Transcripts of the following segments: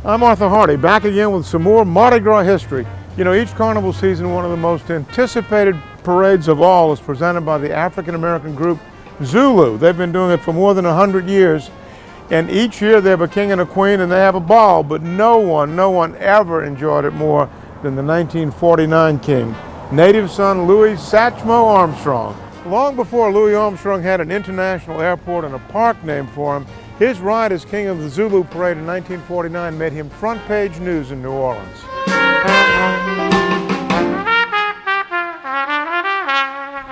I'm Arthur Hardy, back again with some more Mardi Gras history. You know, each carnival season, one of the most anticipated parades of all is presented by the African-American group Zulu. They've been doing it for more than 100 years, and each year they have a king and a queen and they have a ball, but no one ever enjoyed it more than the 1949 king, native son Louis Satchmo Armstrong. Long before Louis Armstrong had an international airport and a park named for him, his ride as king of the Zulu parade in 1949 made him front page news in New Orleans.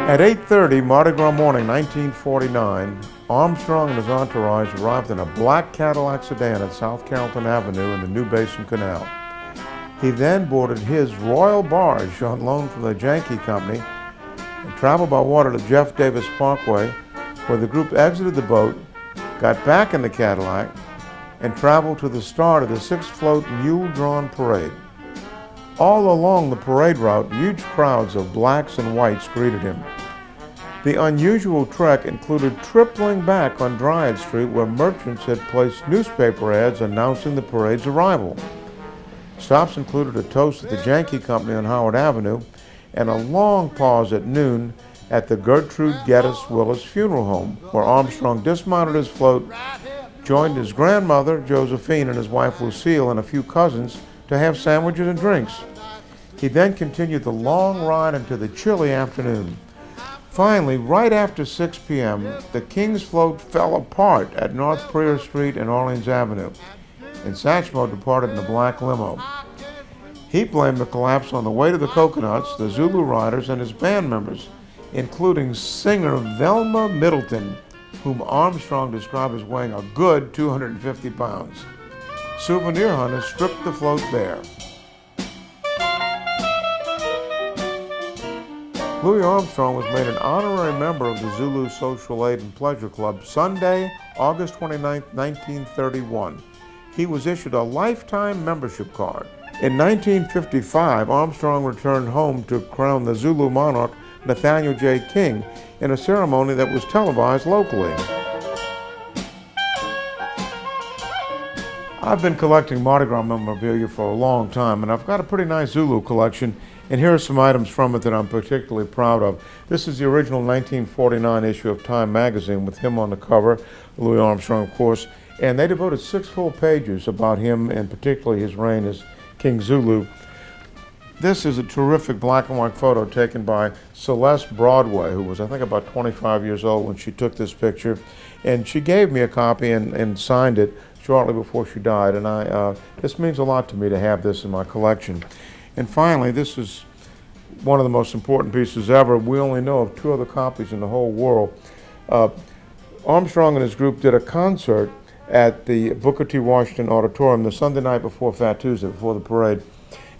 At 8:30 Mardi Gras morning 1949, Armstrong and his entourage arrived in a black Cadillac sedan at South Carrollton Avenue in the New Basin Canal. He then boarded his royal barge on loan from the Yankee Company and traveled by water to Jeff Davis Parkway, where the group exited the boat, got back in the Cadillac, and traveled to the start of the six-float mule-drawn parade. All along the parade route, huge crowds of blacks and whites greeted him. The unusual trek included tripling back on Dryad Street, where merchants had placed newspaper ads announcing the parade's arrival. Stops included a toast at the Yankee Company on Howard Avenue and a long pause at noon at the Gertrude Geddes Willis Funeral Home, where Armstrong dismounted his float, joined his grandmother, Josephine, and his wife, Lucille, and a few cousins to have sandwiches and drinks. He then continued the long ride into the chilly afternoon. Finally, right after 6 p.m., the King's float fell apart at North Prior Street and Orleans Avenue, and Satchmo departed in a black limo. He blamed the collapse on the weight of the coconuts, the Zulu riders, and his band members, including singer Velma Middleton, whom Armstrong described as weighing a good 250 pounds. Souvenir hunters stripped the float bare. Louis Armstrong was made an honorary member of the Zulu Social Aid and Pleasure Club Sunday, August 29, 1931. He was issued a lifetime membership card. In 1955, Armstrong returned home to crown the Zulu monarch Nathaniel J. King in a ceremony that was televised locally. I've been collecting Mardi Gras memorabilia for a long time, and I've got a pretty nice Zulu collection, and here are some items from it that I'm particularly proud of. This is the original 1949 issue of Time magazine with him on the cover, Louis Armstrong, of course, and they devoted 6 full pages about him and particularly his reign as King Zulu. This is a terrific black and white photo taken by Celeste Broadway, who was, I think, about 25 years old when she took this picture. And she gave me a copy and signed it shortly before she died. And this means a lot to me to have this in my collection. And finally, this is one of the most important pieces ever. We only know of 2 other copies in the whole world. Armstrong and his group did a concert at the Booker T. Washington Auditorium the Sunday night before Fat Tuesday, before the parade.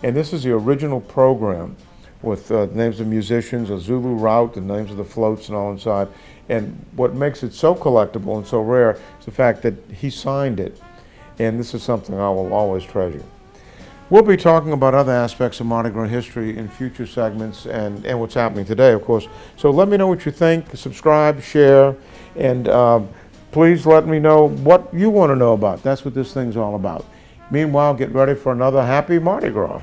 And this is the original program with names of musicians, a Zulu route, the names of the floats and all inside. And what makes it so collectible and so rare is the fact that he signed it. And this is something I will always treasure. We'll be talking about other aspects of Mardi Gras history in future segments and what's happening today, of course. So let me know what you think. Subscribe, share, and please let me know what you want to know about. That's what this thing's all about. Meanwhile, get ready for another happy Mardi Gras.